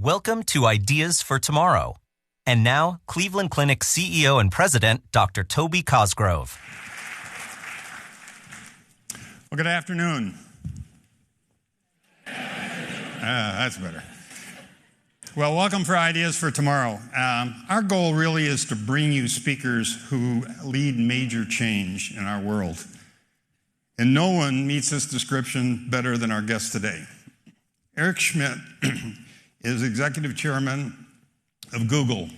Welcome to Ideas for Tomorrow. And now, Cleveland Clinic CEO and President, Dr. Toby Cosgrove. Well, good afternoon. That's better. Well, welcome for Ideas for Tomorrow. Our goal really is to bring you speakers who lead major change in our world. And no one meets this description better than our guest today. Eric Schmidt is executive chairman of Google.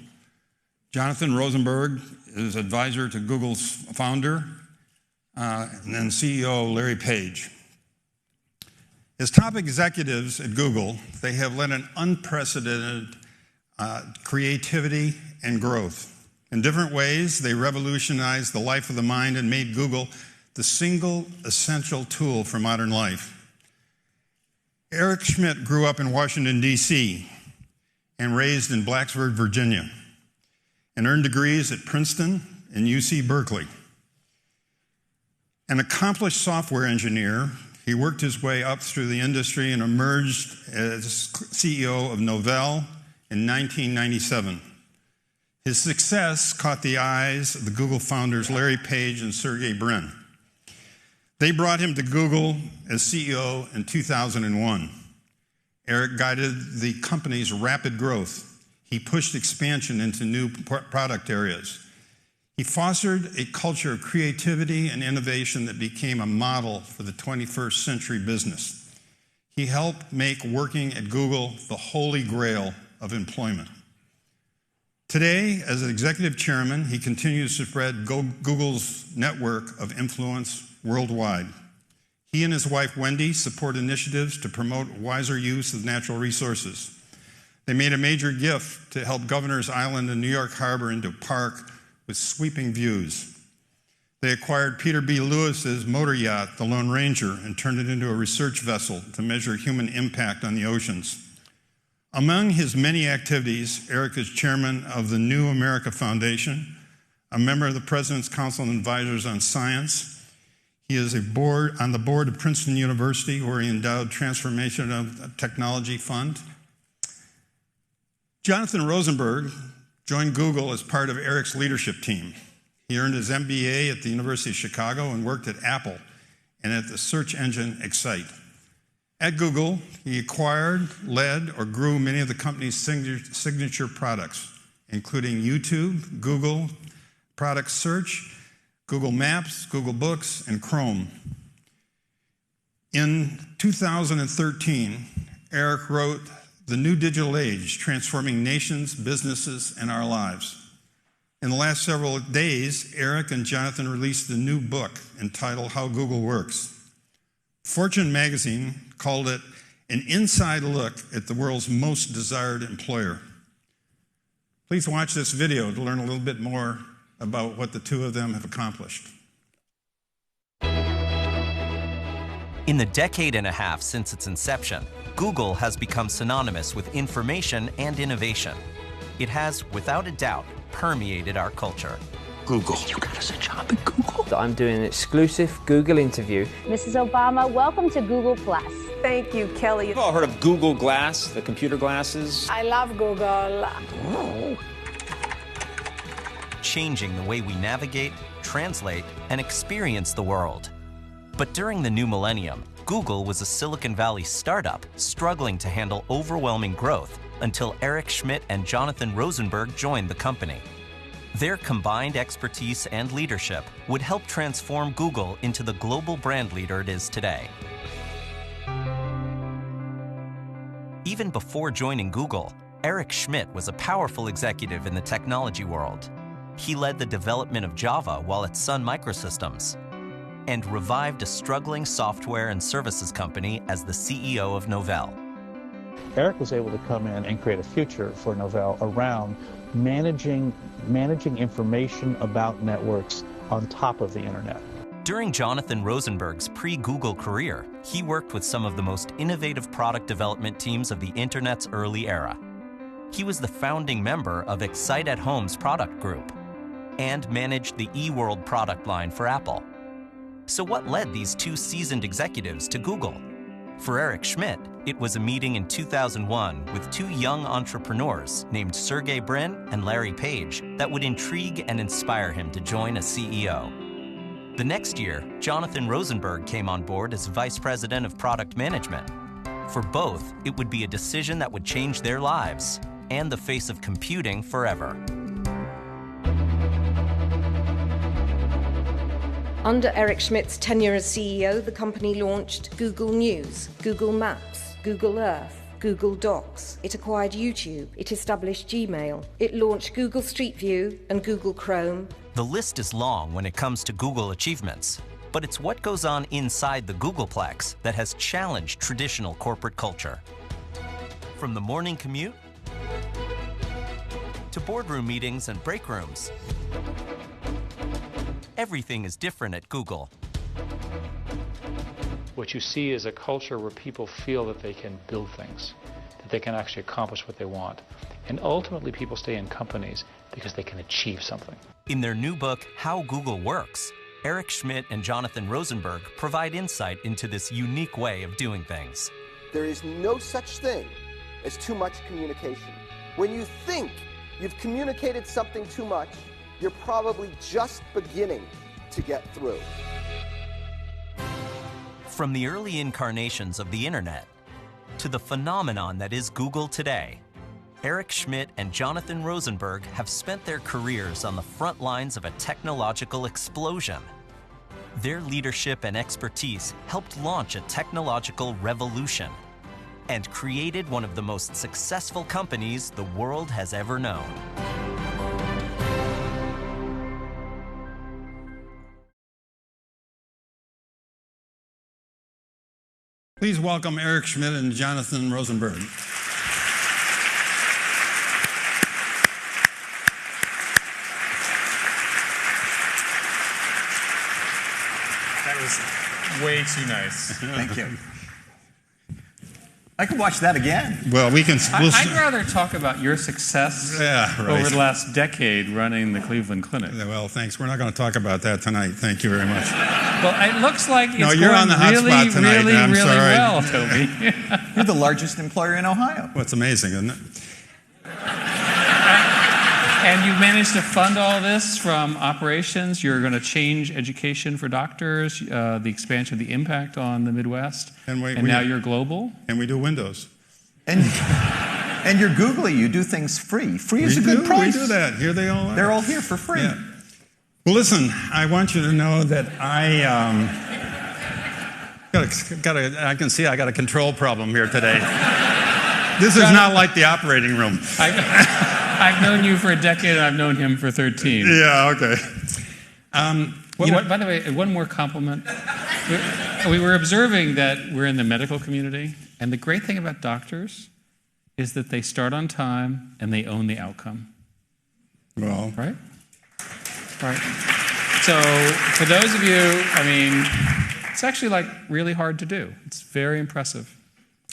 Jonathan Rosenberg is advisor to Google's founder, and then CEO Larry Page. As top executives at Google, they have led an unprecedented creativity and growth. In different ways, they revolutionized the life of the mind and made Google the single essential tool for modern life. Eric Schmidt grew up in Washington, D.C., and raised in Blacksburg, Virginia, and earned degrees at Princeton and UC Berkeley. An accomplished software engineer, he worked his way up through the industry and emerged as CEO of Novell in 1997. His success caught the eyes of the Google founders Larry Page and Sergey Brin. They brought him to Google as CEO in 2001. Eric guided the company's rapid growth. He pushed expansion into new product areas. He fostered a culture of creativity and innovation that became a model for the 21st century business. He helped make working at Google the holy grail of employment. Today, as executive chairman, he continues to spread Google's network of influence worldwide. He and his wife, Wendy, support initiatives to promote wiser use of natural resources. They made a major gift to help Governor's Island and New York Harbor into a park with sweeping views. They acquired Peter B. Lewis's motor yacht, the Lone Ranger, and turned it into a research vessel to measure human impact on the oceans. Among his many activities, Eric is chairman of the New America Foundation, a member of the President's Council of Advisors on Science. He is on the board of Princeton University, where he endowed Transformation of Technology Fund. Jonathan Rosenberg joined Google as part of Eric's leadership team. He earned his MBA at the University of Chicago and worked at Apple and at the search engine Excite. At Google, he acquired, led, or grew many of the company's signature products, including YouTube, Google Product Search, Google Maps, Google Books, and Chrome. In 2013, Eric wrote The New Digital Age, Transforming Nations, Businesses, and Our Lives. In the last several days, Eric and Jonathan released a new book entitled How Google Works. Fortune magazine called it an inside look at the world's most desired employer. Please watch this video to learn a little bit more about what the two of them have accomplished. In the decade and a half since its inception, Google has become synonymous with information and innovation. It has, without a doubt, permeated our culture. Google. You got us a job at Google? I'm doing an exclusive Google interview. Mrs. Obama, welcome to Google+. Thank you, Kelly. You've all heard of Google Glass, the computer glasses? I love Google. Oh. Changing the way we navigate, translate, and experience the world. But during the new millennium, Google was a Silicon Valley startup struggling to handle overwhelming growth until Eric Schmidt and Jonathan Rosenberg joined the company. Their combined expertise and leadership would help transform Google into the global brand leader it is today. Even before joining Google, Eric Schmidt was a powerful executive in the technology world. He led the development of Java while at Sun Microsystems and revived a struggling software and services company as the CEO of Novell. Eric was able to come in and create a future for Novell around managing information about networks on top of the internet. During Jonathan Rosenberg's pre-Google career, he worked with some of the most innovative product development teams of the internet's early era. He was the founding member of Excite at Home's product group and managed the eWorld product line for Apple. So what led these two seasoned executives to Google? For Eric Schmidt, It was a meeting in 2001 with two young entrepreneurs named Sergey Brin and Larry Page that would intrigue and inspire him to join as CEO. The next year, Jonathan Rosenberg came on board as Vice President of Product Management. For both, it would be a decision that would change their lives and the face of computing forever. Under Eric Schmidt's tenure as CEO, the company launched Google News, Google Maps, Google Earth, Google Docs. It acquired YouTube. It established Gmail. It launched Google Street View and Google Chrome. The list is long when it comes to Google achievements, but it's what goes on inside the Googleplex that has challenged traditional corporate culture. From the morning commute to boardroom meetings and break rooms, everything is different at Google. What you see is a culture where people feel that they can build things, that they can actually accomplish what they want. And ultimately, people stay in companies because they can achieve something. In their new book, How Google Works, Eric Schmidt and Jonathan Rosenberg provide insight into this unique way of doing things. There is no such thing as too much communication. When you think you've communicated something too much, you're probably just beginning to get through. From the early incarnations of the internet to the phenomenon that is Google today, Eric Schmidt and Jonathan Rosenberg have spent their careers on the front lines of a technological explosion. Their leadership and expertise helped launch a technological revolution and created one of the most successful companies the world has ever known. Please welcome Eric Schmidt and Jonathan Rosenberg. That was way too nice. Thank you. I could watch that again. Well, we can. I'd rather talk about your success over the last decade running the Cleveland Clinic. Well, thanks. We're not going to talk about that tonight. Thank you very much. Well, it looks like it's you're on the hot really, spot tonight. really, I'm really sorry. well, Toby. You're the largest employer in Ohio. Well, it's amazing, isn't it? And you've managed to fund all this from operations. You're going to change education for doctors, the expansion of the impact on the Midwest. And now you're global. And we do Windows. And you're googly. You do things free. Free is a good price. We do that. Here they all are. They're all here for free. Yeah. Well, listen, I want you to know that I can see I got a control problem here today. This is not like the operating room. I've known you for a decade, and I've known him for 13. Yeah, okay. By the way, one more compliment. We were observing that we're in the medical community, and the great thing about doctors is that they start on time and they own the outcome. Well, right? Right. So for those of you, I mean, it's actually like really hard to do. It's very impressive,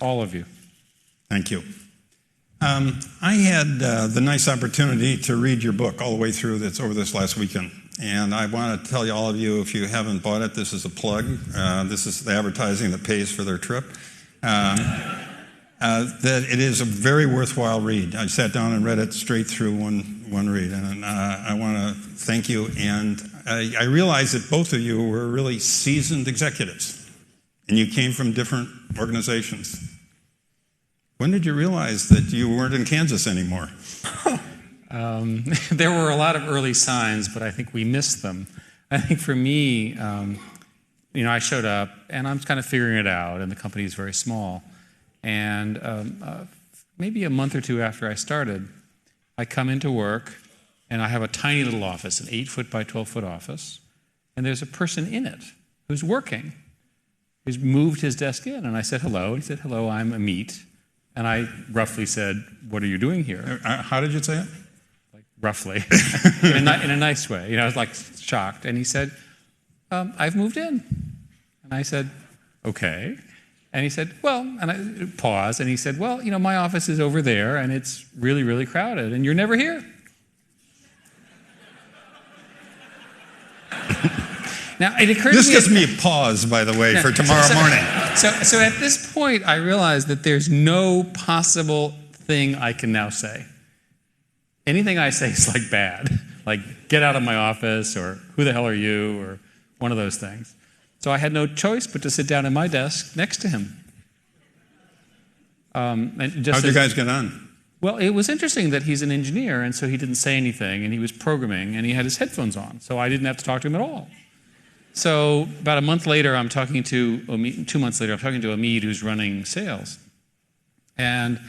all of you. Thank you. I had the nice opportunity to read your book all the way through over this last weekend. And I want to tell you, all of you, if you haven't bought it, this is a plug. This is the advertising that pays for their trip. That it is a very worthwhile read. I sat down and read it straight through one read. And I want to thank you. And I realize that both of you were really seasoned executives. And you came from different organizations. When did you realize that you weren't in Kansas anymore? There were a lot of early signs, but I think we missed them. I think for me, I showed up, and I'm kind of figuring it out, and the company is very small. And maybe a month or two after I started, I come into work, and I have a tiny little office, an 8-foot by 12-foot office, and there's a person in it who's working, who's moved his desk in, and I said, hello. He said, hello, I'm Amit. And I roughly said, what are you doing here? How did you say it? Like, roughly. in a nice way. I was like shocked. And he said, I've moved in. And I said, okay. And he said, well, and I paused, and he said, well, my office is over there, and it's really, really crowded, and you're never here. Now, it occurred to me... This gives me a pause, by the way, for tomorrow morning. So at this point, I realized that there's no possible thing I can now say. Anything I say is like bad, like get out of my office or who the hell are you or one of those things. So I had no choice but to sit down at my desk next to him. How'd you guys get on? Well, it was interesting that he's an engineer, and so he didn't say anything, and he was programming, and he had his headphones on, so I didn't have to talk to him at all. So about a month later, I'm talking to Omid, 2 months later, I'm talking to Omid, who's running sales. And,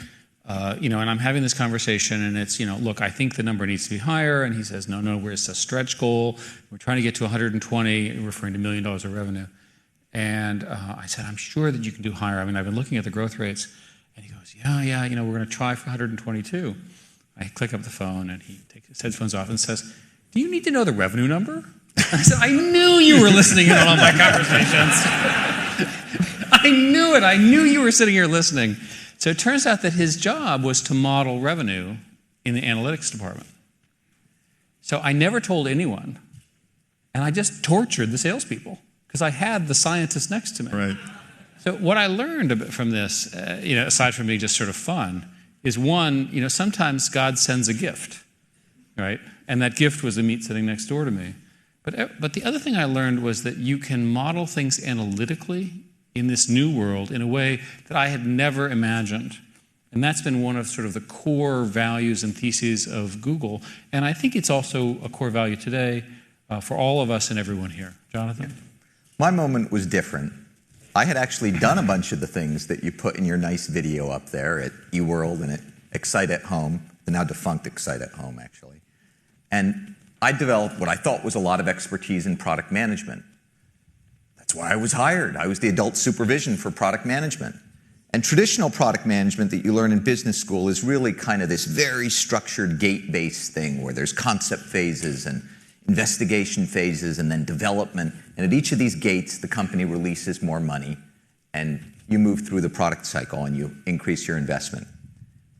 and I'm having this conversation, and it's, look, I think the number needs to be higher. And he says, no, it's a stretch goal. We're trying to get to 120, referring to $1 million of revenue. And I said, I'm sure that you can do higher. I mean, I've been looking at the growth rates. And he goes, yeah, we're going to try for 122. I click up the phone, and he takes his headphones off and says, do you need to know the revenue number? I said, I knew you were listening in on all my conversations. I knew it. I knew you were sitting here listening. So it turns out that his job was to model revenue in the analytics department. So I never told anyone, and I just tortured the salespeople because I had the scientist next to me. Right. So what I learned a bit from this, aside from being just sort of fun, is one, sometimes God sends a gift, right? And that gift was Amit sitting next door to me. But the other thing I learned was that you can model things analytically in this new world in a way that I had never imagined. And that's been one of sort of the core values and theses of Google. And I think it's also a core value today for all of us and everyone here. Jonathan? My moment was different. I had actually done a bunch of the things that you put in your nice video up there at eWorld and at Excite at Home, the now defunct Excite at Home, actually. And I developed what I thought was a lot of expertise in product management. That's why I was hired. I was the adult supervision for product management. And traditional product management that you learn in business school is really kind of this very structured gate-based thing where there's concept phases and investigation phases and then development. And at each of these gates, the company releases more money and you move through the product cycle and you increase your investment.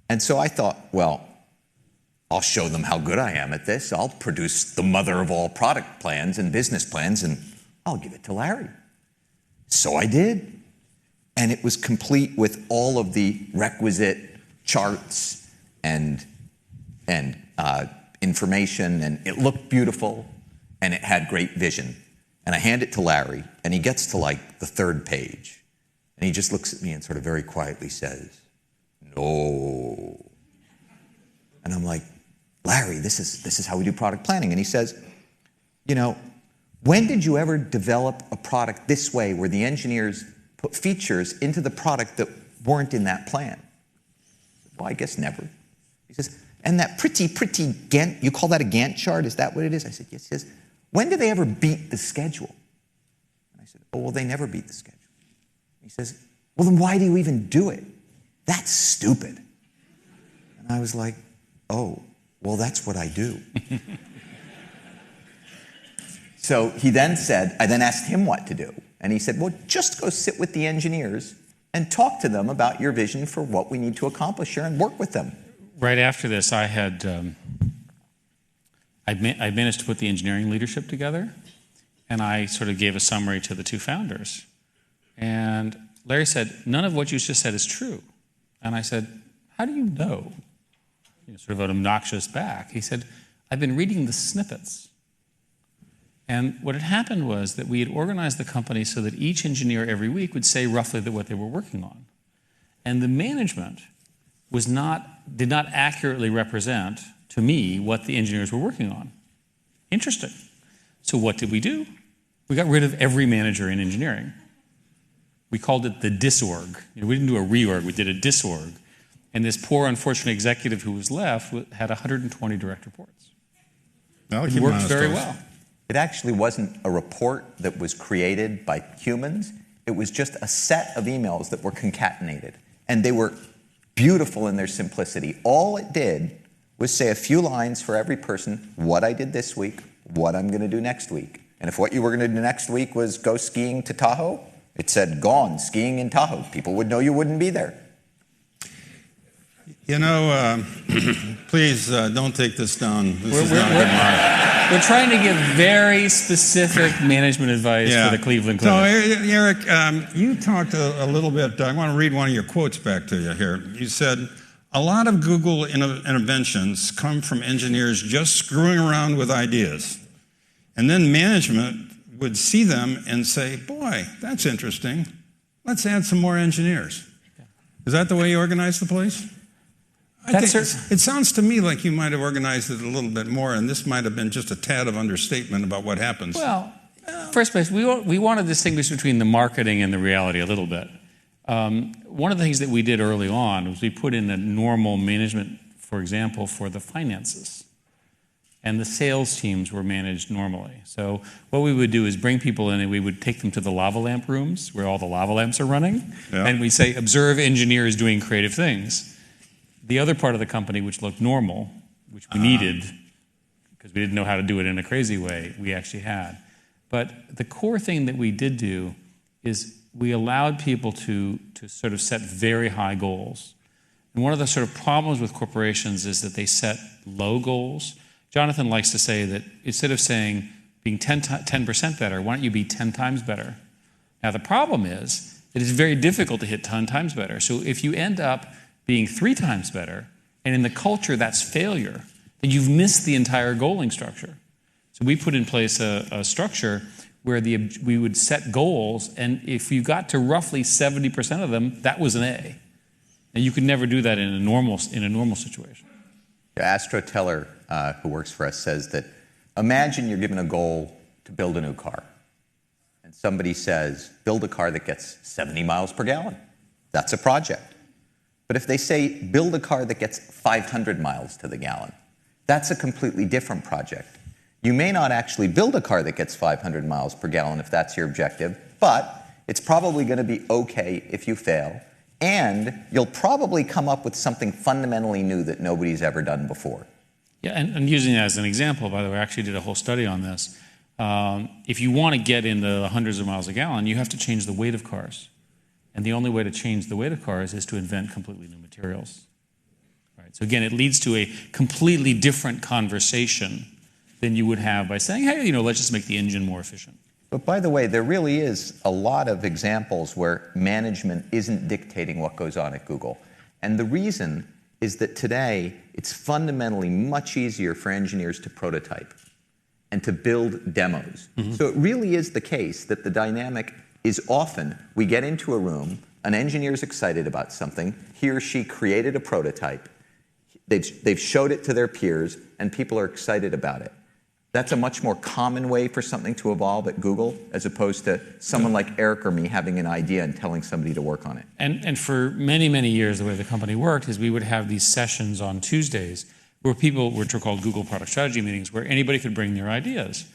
And so I thought, well, I'll show them how good I am at this. I'll produce the mother of all product plans and business plans, and I'll give it to Larry. So I did. And it was complete with all of the requisite charts and information, and it looked beautiful, and it had great vision. And I hand it to Larry, and he gets to like the third page. And he just looks at me and sort of very quietly says, no. And I'm like, Larry, this is how we do product planning. And he says, when did you ever develop a product this way where the engineers put features into the product that weren't in that plan? Well, I guess never. He says, and that pretty Gantt, you call that a Gantt chart? Is that what it is? I said, yes. He says, when did they ever beat the schedule? And I said, oh, well, they never beat the schedule. He says, well, then why do you even do it? That's stupid. And I was like, oh, well, that's what I do. So he then said, I then asked him what to do. And he said, well, just go sit with the engineers and talk to them about your vision for what we need to accomplish here and work with them. Right after this, I had I managed to put the engineering leadership together, and I sort of gave a summary to the two founders. And Larry said, none of what you just said is true. And I said, how do you know? Sort of an obnoxious back. He said, I've been reading the snippets. And what had happened was that we had organized the company so that each engineer every week would say roughly what they were working on. And the management did not accurately represent to me what the engineers were working on. Interesting. So what did we do? We got rid of every manager in engineering. We called it the disorg. We didn't do a reorg, we did a disorg. And this poor, unfortunate executive who was left had 120 direct reports. It worked very well. It actually wasn't a report that was created by humans. It was just a set of emails that were concatenated. And they were beautiful in their simplicity. All it did was say a few lines for every person, what I did this week, what I'm going to do next week. And if what you were going to do next week was go skiing to Tahoe, it said, gone, skiing in Tahoe. People would know you wouldn't be there. You know, please don't take this down. This is not a good mark. We're trying to give very specific management advice for the Cleveland Clinic. So, Eric, you talked a little bit. I want to read one of your quotes back to you here. You said, a lot of Google interventions come from engineers just screwing around with ideas. And then management would see them and say, boy, that's interesting. Let's add some more engineers. Is that the way you organize the place? It sounds to me like you might have organized it a little bit more, and this might have been just a tad of understatement about what happens. Well, first place, we want to distinguish between the marketing and the reality a little bit. One of the things that we did early on was we put in a normal management, for example, for the finances. And the sales teams were managed normally. So what we would do is bring people in and we would take them to the lava lamp rooms where all the lava lamps are running. Yeah. And we say, observe engineers doing creative things. The other part of the company, which looked normal, which we needed, because we didn't know how to do it in a crazy way, we actually had. But the core thing that we did do is we allowed people to sort of set very high goals. And one of the sort of problems with corporations is that they set low goals. Jonathan likes to say that instead of saying being 10% better, why don't you be 10 times better? Now, the problem is that it's very difficult to hit 10 times better. So if you end up being 3 times better, and in the culture that's failure, then you've missed the entire goaling structure. So we put in place a structure where we would set goals, and if you got to roughly 70% of them, that was an A. And you could never do that in a normal situation. Astro Teller, who works for us, says that imagine you're given a goal to build a new car. And somebody says, build a car that gets 70 miles per gallon. That's a project. But if they say, build a car that gets 500 miles to the gallon, that's a completely different project. You may not actually build a car that gets 500 miles per gallon if that's your objective, but it's probably going to be okay if you fail, and you'll probably come up with something fundamentally new that nobody's ever done before. Yeah, and using that as an example, by the way, I actually did a whole study on this. If you want to get into the hundreds of miles a gallon, you have to change the weight of cars. And the only way to change the weight of cars is to invent completely new materials. Right? So again, it leads to a completely different conversation than you would have by saying, hey, let's just make the engine more efficient. But by the way, there really is a lot of examples where management isn't dictating what goes on at Google. And the reason is that today, it's fundamentally much easier for engineers to prototype and to build demos. Mm-hmm. So it really is the case that the dynamic is often we get into a room, an engineer's excited about something, he or she created a prototype, they've showed it to their peers, and people are excited about it. That's a much more common way for something to evolve at Google, as opposed to someone like Eric or me having an idea and telling somebody to work on it. And for many, many years, the way the company worked is we would have these sessions on Tuesdays where which were called Google Product Strategy meetings, where anybody could bring their ideas.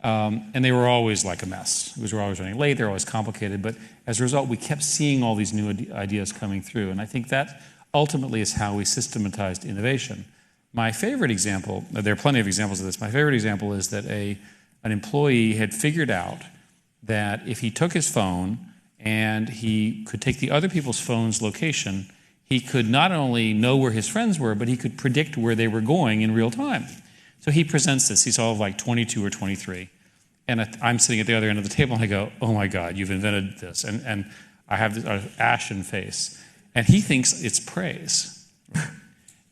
And they were always like a mess. We were always running late, they were always complicated, but as a result, we kept seeing all these new ideas coming through, and I think that ultimately is how we systematized innovation. My favorite example, there are plenty of examples of this, my favorite example is that an employee had figured out that if he took his phone and he could take the other people's phone's location, he could not only know where his friends were, but he could predict where they were going in real time. So he presents this. He's all like 22 or 23. And I'm sitting at the other end of the table, and I go, oh, my God, you've invented this. And I have this ashen face. And he thinks it's praise.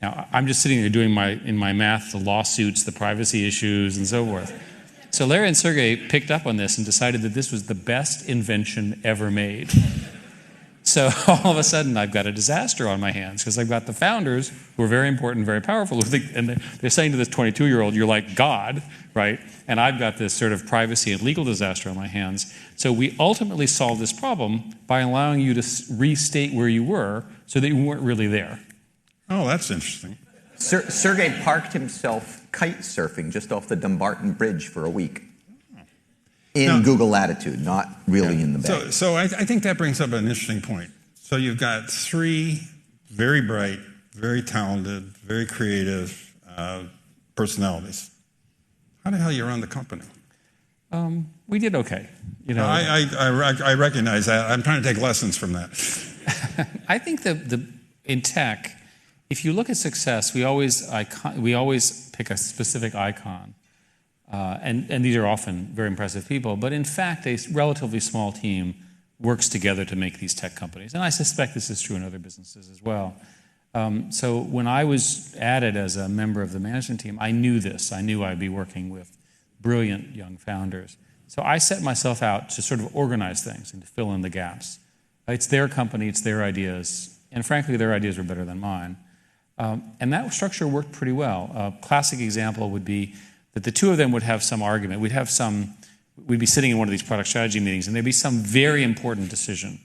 Now, I'm just sitting there doing in my math, the lawsuits, the privacy issues, and so forth. So Larry and Sergey picked up on this and decided that this was the best invention ever made. So all of a sudden, I've got a disaster on my hands because I've got the founders who are very important, very powerful, and they're saying to this 22-year-old, you're like God, right? And I've got this sort of privacy and legal disaster on my hands. So we ultimately solved this problem by allowing you to restate where you were so that you weren't really there. Oh, that's interesting. Sergey parked himself kite surfing just off the Dumbarton Bridge for a week. In Google Latitude, not really in the Bay. So I think that brings up an interesting point. So you've got 3 very bright, very talented, very creative personalities. How the hell you run the company? We did okay. I recognize that. I'm trying to take lessons from that. I think in tech, if you look at success, we always pick a specific icon. And these are often very impressive people, but in fact, a relatively small team works together to make these tech companies. And I suspect this is true in other businesses as well. So when I was added as a member of the management team, I knew this. I knew I'd be working with brilliant young founders. So I set myself out to sort of organize things and to fill in the gaps. It's their company, it's their ideas, and frankly, their ideas were better than mine. And that structure worked pretty well. A classic example would be that the two of them would have some argument. We'd be sitting in one of these product strategy meetings, and there'd be some very important decision.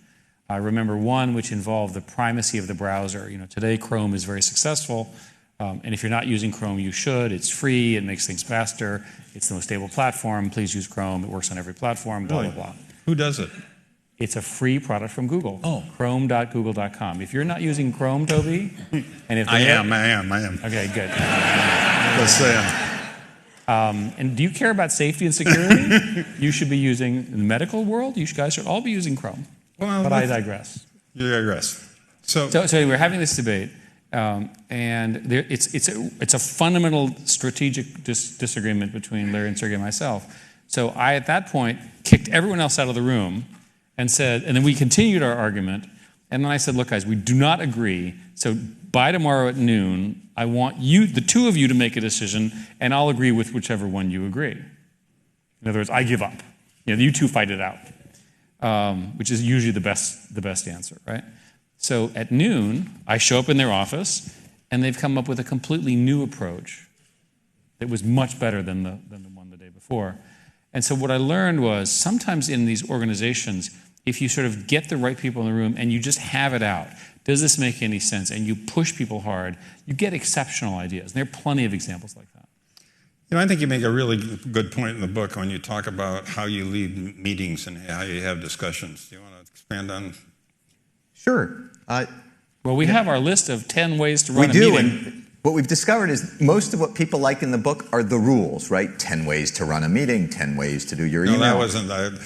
I remember one which involved the primacy of the browser. Today Chrome is very successful, and if you're not using Chrome, you should. It's free, it makes things faster, it's the most stable platform, please use Chrome, it works on every platform, blah, blah, blah. Who does it? It's a free product from Google. Oh. Chrome.google.com. If you're not using Chrome, Toby, and if I am. Okay, good. Just saying. And do you care about safety and security? You should be using, in the medical world, you guys should all be using Chrome. Well, but I digress. You digress. So we're having this debate, and it's a fundamental strategic disagreement between Larry and Sergey and myself. So I, at that point, kicked everyone else out of the room and said, and then we continued our argument, and then I said, look, guys, we do not agree, so by tomorrow at noon, I want you, the two of you, to make a decision, and I'll agree with whichever one you agree. In other words, I give up. You two fight it out, which is usually the best answer, right? So at noon, I show up in their office, and they've come up with a completely new approach that was much better than the one the day before. And so what I learned was sometimes in these organizations, if you sort of get the right people in the room and you just have it out, does this make any sense? And you push people hard, you get exceptional ideas. And there are plenty of examples like that. I think you make a really good point in the book when you talk about how you lead meetings and how you have discussions. Do you want to expand on? Sure. Well, we have our list of 10 ways to run a meeting. And what we've discovered is most of what people like in the book are the rules, right? 10 ways to run a meeting, 10 ways to do your email. No, that wasn't that.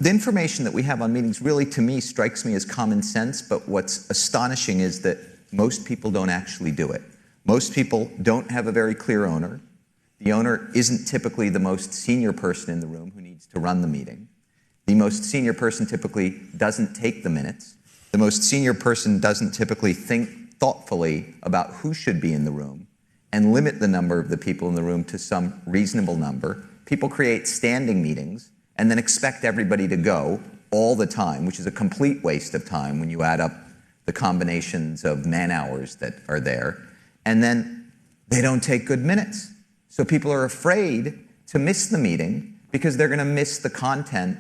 The information that we have on meetings really, to me, strikes me as common sense, but what's astonishing is that most people don't actually do it. Most people don't have a very clear owner. The owner isn't typically the most senior person in the room who needs to run the meeting. The most senior person typically doesn't take the minutes. The most senior person doesn't typically think thoughtfully about who should be in the room and limit the number of the people in the room to some reasonable number. People create standing meetings and then expect everybody to go all the time, which is a complete waste of time when you add up the combinations of man-hours that are there. And then they don't take good minutes. So people are afraid to miss the meeting because they're going to miss the content,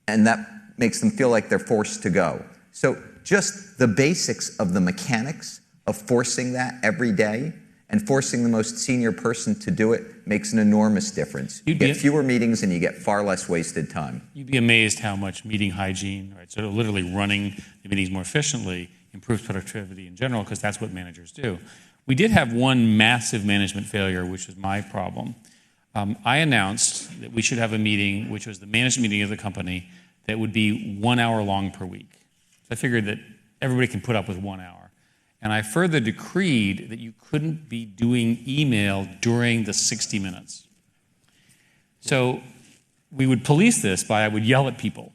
and that makes them feel like they're forced to go. So just the basics of the mechanics of forcing that every day and forcing the most senior person to do it makes an enormous difference. You get fewer meetings and you get far less wasted time. You'd be amazed how much meeting hygiene, right? So literally running the meetings more efficiently improves productivity in general, because that's what managers do. We did have one massive management failure, which was my problem. I announced that we should have a meeting, which was the management meeting of the company, that would be 1 hour long per week. So I figured that everybody can put up with 1 hour. And I further decreed that you couldn't be doing email during the 60 minutes. So we would police this by, I would yell at people.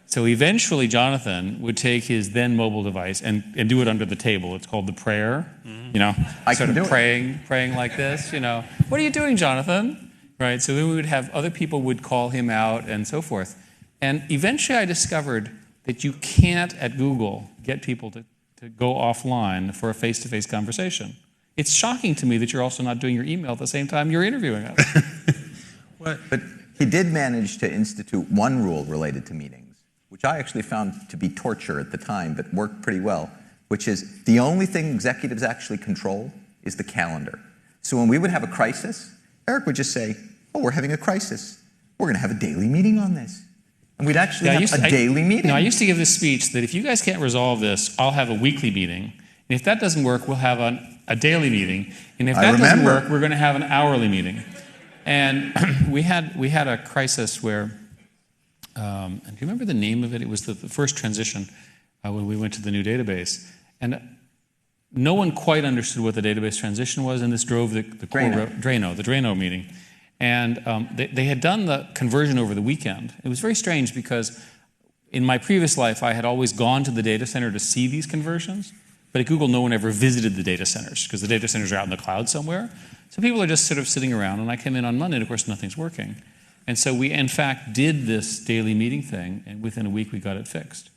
So eventually Jonathan would take his then mobile device and do it under the table. It's called the prayer, I sort can of do praying like this, What are you doing, Jonathan? Right, so then we would have other people would call him out and so forth. And eventually I discovered that you can't, at Google, get people to go offline for a face-to-face conversation. It's shocking to me that you're also not doing your email at the same time you're interviewing us. But he did manage to institute one rule related to meetings, which I actually found to be torture at the time, but worked pretty well, which is the only thing executives actually control is the calendar. So when we would have a crisis, Eric would just say, we're having a crisis. We're going to have a daily meeting on this. And we'd actually have a daily meeting. I used to give this speech that if you guys can't resolve this, I'll have a weekly meeting. And if that doesn't work, we'll have a daily meeting. And if that doesn't work, we're going to have an hourly meeting. And we had a crisis where, and do you remember the name of it? It was the first transition when we went to the new database. And no one quite understood what the database transition was, and this drove the Drano meeting. And they had done the conversion over the weekend. It was very strange because in my previous life, I had always gone to the data center to see these conversions, but at Google, no one ever visited the data centers because the data centers are out in the cloud somewhere. So people are just sort of sitting around, and I came in on Monday, and of course, nothing's working. And so we, in fact, did this daily meeting thing, and within a week, we got it fixed.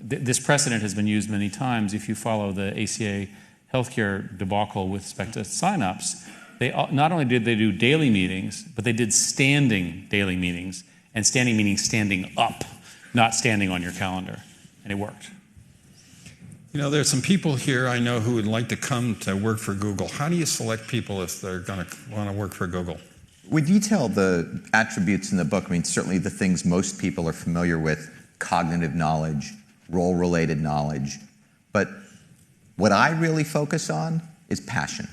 This precedent has been used many times. If you follow the ACA healthcare debacle with respect to signups, they not only did they do daily meetings, but they did standing daily meetings, and standing meaning standing up, not standing on your calendar, and it worked. You know, there's some people here I know who would like to come to work for Google. How do you select people if they're going to want to work for Google? We detail the attributes in the book. I mean, certainly the things most people are familiar with: cognitive knowledge, role-related knowledge. But what I really focus on is passion.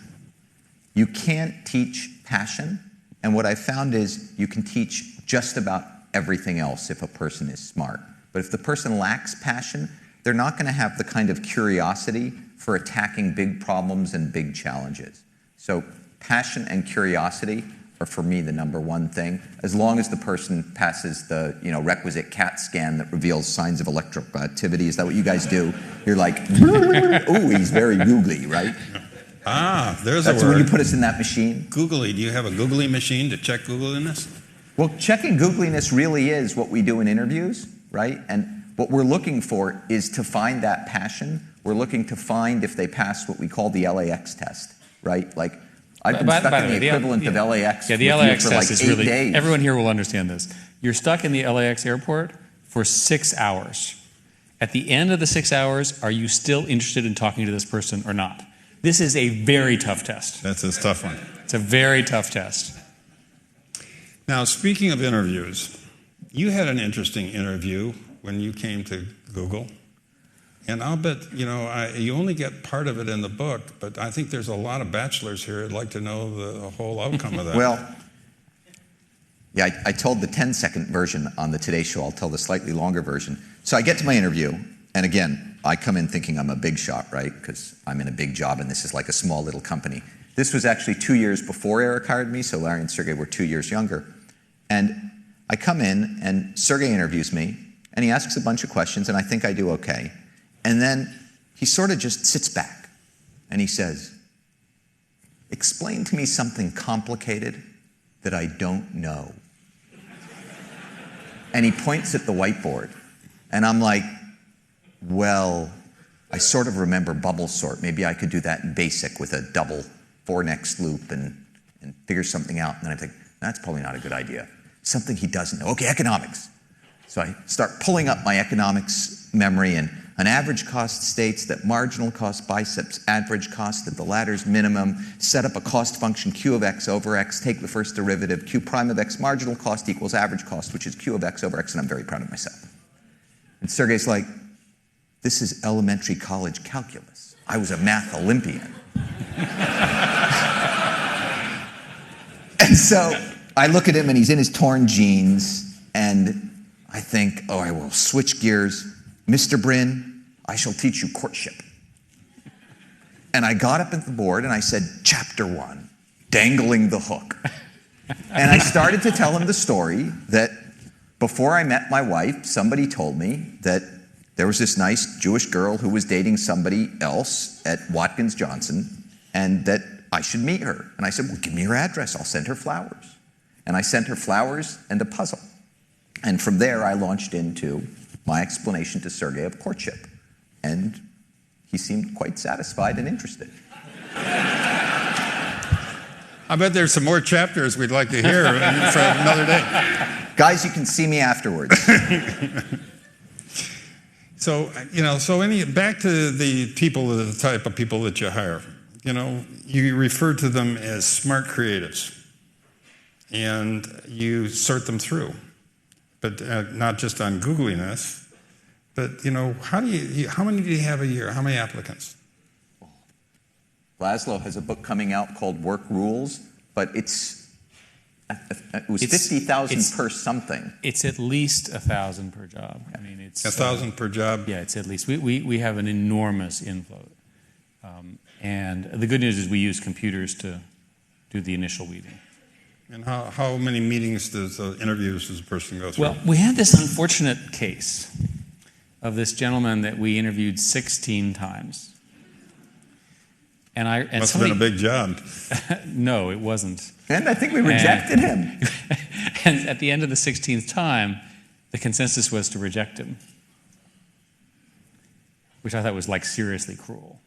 You can't teach passion, and what I found is you can teach just about everything else if a person is smart. But if the person lacks passion, they're not going to have the kind of curiosity for attacking big problems and big challenges. So passion and curiosity are, for me, the number one thing. As long as the person passes the requisite CAT scan that reveals signs of electrical activity. Is that what you guys do? You're like, ooh, he's very googly, right? Ah, there's That's a word. when you put us in that machine. Googly. Do you have a googly machine to check googliness? Well, checking googliness really is what we do in interviews, right? And what we're looking for is to find that passion. We're looking to find if they pass what we call the LAX test, right? Like, I've been stuck in the equivalent of LAX the LAX for test like is 8 really, days. everyone here will understand this. You're stuck in the LAX airport for 6 hours. At the end of the 6 hours, are you still interested in talking to this person or not? This is a very tough test. That's a tough one. It's a very tough test. Now, speaking of interviews, you had an interesting interview when you came to Google. And I'll bet, you only get part of it in the book, but I think there's a lot of bachelors here who'd like to know the whole outcome of that. Well, yeah, I told the 10-second version on the Today Show. I'll tell the slightly longer version. So I get to my interview, and again, I come in thinking I'm a big shot, right? Because I'm in a big job, and this is like a small little company. This was actually 2 years before Eric hired me, so Larry and Sergey were 2 years younger. And I come in, and Sergey interviews me, and he asks a bunch of questions, and I think I do okay. And then he sort of just sits back, and he says, "Explain to me something complicated that I don't know." And he points at the whiteboard, and I'm like, well, I sort of remember bubble sort. Maybe I could do that in BASIC with a double for next loop and figure something out. And then I think, that's probably not a good idea. Something he doesn't know. Okay, economics. So I start pulling up my economics memory, and an average cost states that marginal cost biceps average cost at the latter's minimum, set up a cost function Q of x over x, take the first derivative, Q prime of x marginal cost equals average cost, which is Q of x over x, and I'm very proud of myself. And Sergey's like, this is elementary college calculus. I was a math Olympian. And so I look at him, and he's in his torn jeans, and I think, oh, I will switch gears. Mr. Brin, I shall teach you courtship. And I got up at the board, and I said, Chapter 1, dangling the hook. And I started to tell him the story that before I met my wife, somebody told me that there was this nice Jewish girl who was dating somebody else at Watkins Johnson, and that I should meet her. And I said, well, give me her address. I'll send her flowers. And I sent her flowers and a puzzle. And from there, I launched into my explanation to Sergey of courtship. And he seemed quite satisfied and interested. I bet there's some more chapters we'd like to hear for another day. Guys, you can see me afterwards. So, back to the people, the type of people that you hire. You refer to them as smart creatives. And you sort them through. But not just on googliness, but, how many do you have a year? How many applicants? Laszlo has a book coming out called Work Rules, but it's It was 50,000 per something. It's at least 1,000 per job. I mean, it's 1,000 per job. Yeah, it's at least. We have an enormous inflow, and the good news is we use computers to do the initial weeding. And how many meetings interviews does a person go through? Well, we had this unfortunate case of this gentleman that we interviewed 16 times. And must have been a big job. No, it wasn't. And I think we rejected him. And at the end of the 16th time, the consensus was to reject him, which I thought was like seriously cruel.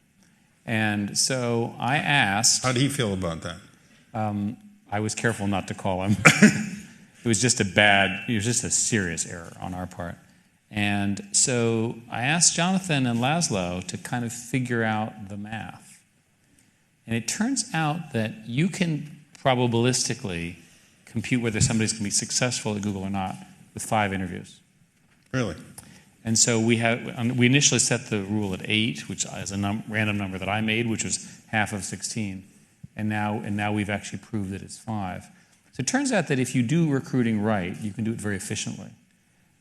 And so I asked... How did he feel about that? I was careful not to call him. It was just a serious error on our part. And so I asked Jonathan and Laszlo to kind of figure out the math. And it turns out that you can probabilistically compute whether somebody's going to be successful at Google or not with 5 interviews. Really? And so we initially set the rule at 8, which is a random number that I made, which was half of 16. And now we've actually proved that it's 5. So it turns out that if you do recruiting right, you can do it very efficiently.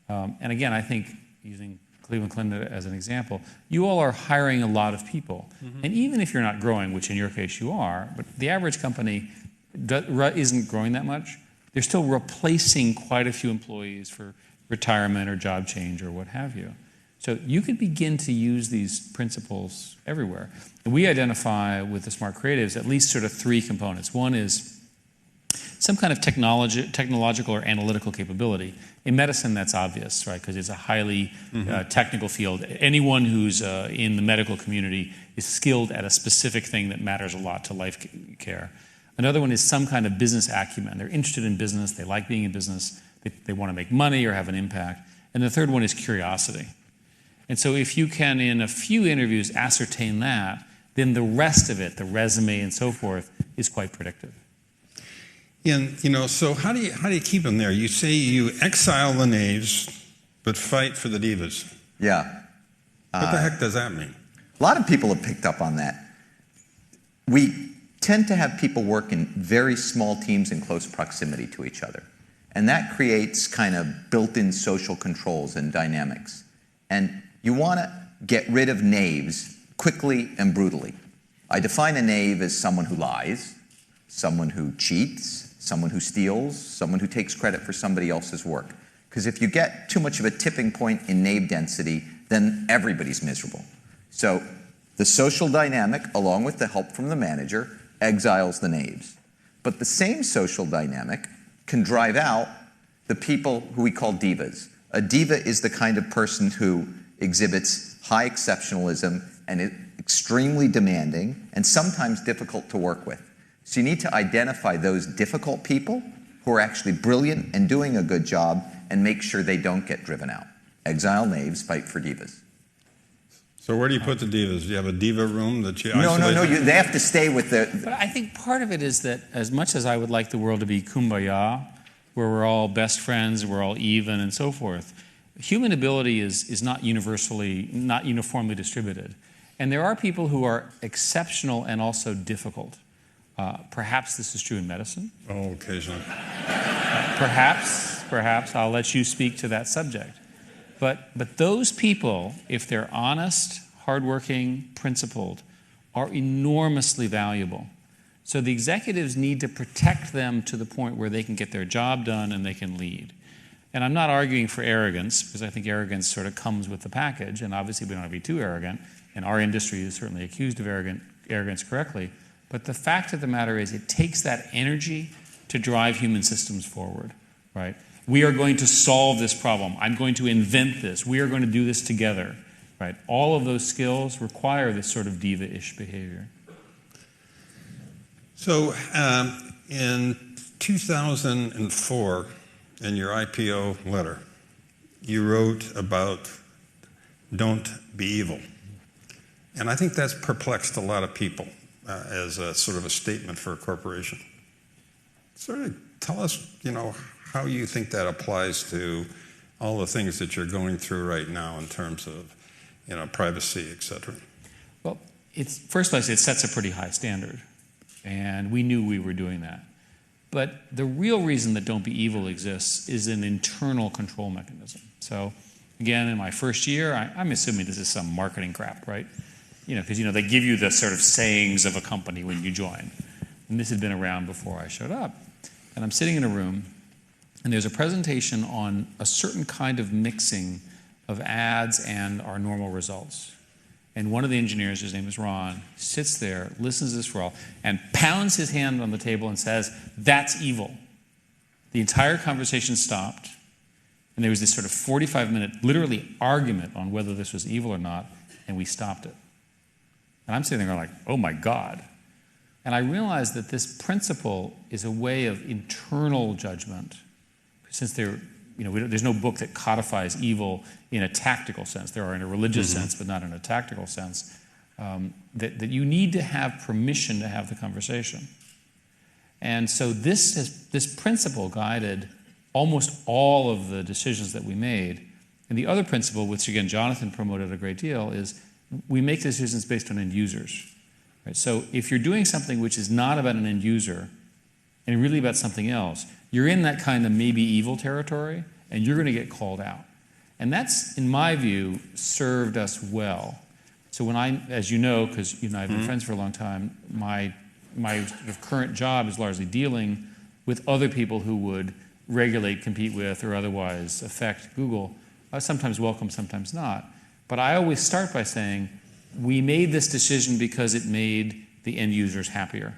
And again, I think using Cleveland Clinic as an example, you all are hiring a lot of people. Mm-hmm. And even if you're not growing, which in your case you are, but the average company isn't growing that much, they're still replacing quite a few employees for retirement or job change or what have you. So you could begin to use these principles everywhere. And we identify with the Smart Creatives at least sort of 3 components. One is some kind of technological or analytical capability. In medicine, that's obvious, right? Because it's a highly technical field. Anyone who's in the medical community is skilled at a specific thing that matters a lot to life care. Another one is some kind of business acumen. They're interested in business. They like being in business. They want to make money or have an impact. And the third one is curiosity. And so if you can, in a few interviews, ascertain that, then the rest of it, the resume and so forth, is quite predictive. And, so how do you keep them there? You say you exile the knaves, but fight for the divas. Yeah. What the heck does that mean? A lot of people have picked up on that. We tend to have people work in very small teams in close proximity to each other. And that creates kind of built-in social controls and dynamics. And you want to get rid of knaves quickly and brutally. I define a knave as someone who lies, someone who cheats, someone who steals, someone who takes credit for somebody else's work. Because if you get too much of a tipping point in knave density, then everybody's miserable. So the social dynamic, along with the help from the manager, exiles the knaves. But the same social dynamic can drive out the people who we call divas. A diva is the kind of person who exhibits high exceptionalism and is extremely demanding and sometimes difficult to work with. So you need to identify those difficult people who are actually brilliant and doing a good job and make sure they don't get driven out. Exile knaves, fight for divas. So where do you put the divas? Do you have a diva room that you isolate? No. They have to stay with the... But I think part of it is that as much as I would like the world to be kumbaya, where we're all best friends, we're all even and so forth, human ability is not uniformly distributed. And there are people who are exceptional and also difficult. Perhaps this is true in medicine. Oh, occasionally. Perhaps I'll let you speak to that subject. But those people, if they're honest, hardworking, principled, are enormously valuable. So the executives need to protect them to the point where they can get their job done and they can lead. And I'm not arguing for arrogance, because I think arrogance sort of comes with the package, and obviously we don't have to be too arrogant, and our industry is certainly accused of arrogance correctly. But the fact of the matter is it takes that energy to drive human systems forward, right? We are going to solve this problem. I'm going to invent this. We are going to do this together, right? All of those skills require this sort of diva-ish behavior. So in 2004, in your IPO letter, you wrote about don't be evil. And I think that's perplexed a lot of people as a sort of a statement for a corporation. Sort of tell us, how you think that applies to all the things that you're going through right now in terms of, privacy, et cetera. Well, first place, it sets a pretty high standard. And we knew we were doing that. But the real reason that don't be evil exists is an internal control mechanism. So again, in my first year, I'm assuming this is some marketing crap, right? Because they give you the sort of sayings of a company when you join. And this had been around before I showed up. And I'm sitting in a room, and there's a presentation on a certain kind of mixing of ads and our normal results. And one of the engineers, his name is Ron, sits there, listens to this for all, and pounds his hand on the table and says, "That's evil." The entire conversation stopped, and there was this sort of 45-minute, literally, argument on whether this was evil or not, and we stopped it. And I'm sitting there going like, oh my God. And I realized that this principle is a way of internal judgment, since there's no book that codifies evil in a tactical sense. There are in a religious sense, but not in a tactical sense. That you need to have permission to have the conversation. And so this principle guided almost all of the decisions that we made. And the other principle, which again Jonathan promoted a great deal, is we make decisions based on end users. Right? So if you're doing something which is not about an end user and really about something else, you're in that kind of maybe evil territory, and you're going to get called out. And that's, in my view, served us well. So when as you know, because you and I have been friends for a long time, my sort of current job is largely dealing with other people who would regulate, compete with, or otherwise affect Google. Sometimes welcome, sometimes not. But I always start by saying, we made this decision because it made the end users happier.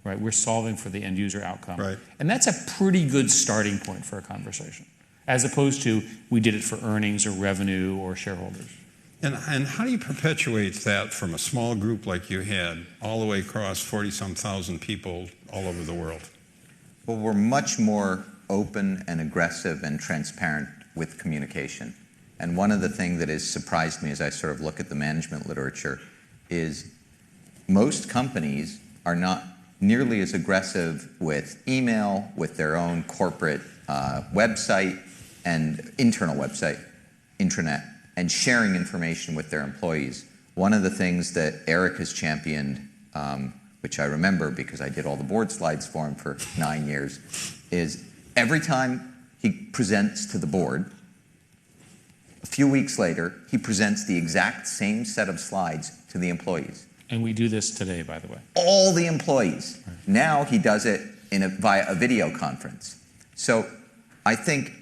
Right? We're solving for the end user outcome. Right. And that's a pretty good starting point for a conversation, as opposed to we did it for earnings or revenue or shareholders. And how do you perpetuate that from a small group like you had all the way across 40-some thousand people all over the world? Well, we're much more open and aggressive and transparent with communication. And one of the things that has surprised me as I sort of look at the management literature is most companies are not nearly as aggressive with email, with their own corporate website and internal website, intranet, and sharing information with their employees. One of the things that Eric has championed, which I remember because I did all the board slides for him for 9 years, is every time he presents to the board, a few weeks later, he presents the exact same set of slides to the employees. And we do this today, by the way. All the employees. Right. Now he does it via a video conference. So I think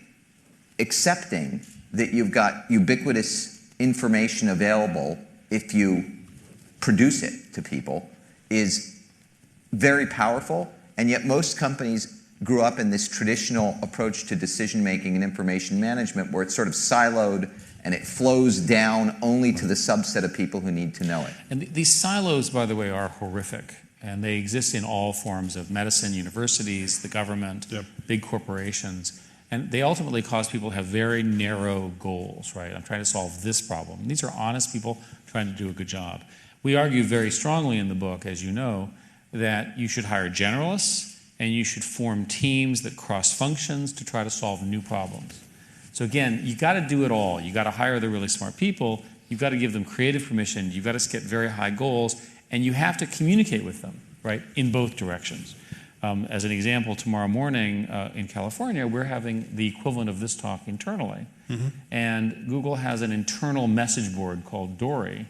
accepting that you've got ubiquitous information available if you produce it to people is very powerful, and yet most companies grew up in this traditional approach to decision-making and information management where it's sort of siloed and it flows down only to the subset of people who need to know it. And these silos, by the way, are horrific, and they exist in all forms of medicine, universities, the government, big corporations. And they ultimately cause people to have very narrow goals, right? I'm trying to solve this problem. And these are honest people trying to do a good job. We argue very strongly in the book, as you know, that you should hire generalists and you should form teams that cross functions to try to solve new problems. So again, you got to do it all. You got to hire the really smart people. You've got to give them creative permission. You've got to set very high goals, and you have to communicate with them, right, in both directions. As an example, tomorrow morning in California, we're having the equivalent of this talk internally. And Google has an internal message board called Dory,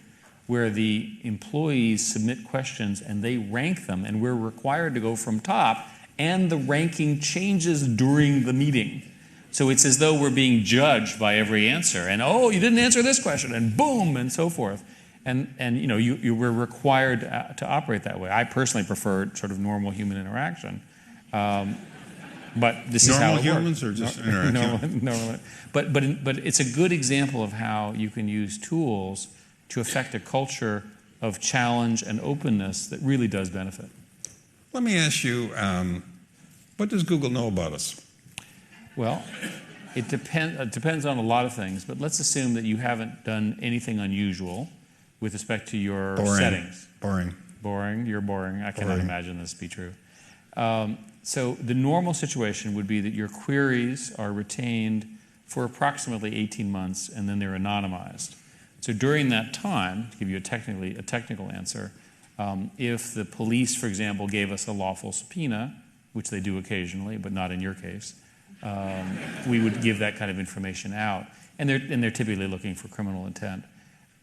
where the employees submit questions and they rank them, and we're required to go from top, and the ranking changes during the meeting. So it's as though we're being judged by every answer, and oh, you didn't answer this question, and boom, and so forth. And you know, you were required to operate that way. I personally prefer sort of normal human interaction, but this is how it works. Normal humans or just interaction? Normal. But it's a good example of how you can use tools to affect a culture of challenge and openness that really does benefit. Let me ask you, what does Google know about us? Well, it depends on a lot of things, but let's assume that you haven't done anything unusual with respect to your settings. Boring. You're boring. I cannot imagine this to be true. So the normal situation would be that your queries are retained for approximately 18 months, and then they're anonymized. So during that time, to give you a technical answer, if the police, for example, gave us a lawful subpoena, which they do occasionally, but not in your case, we would give that kind of information out. And they're typically looking for criminal intent.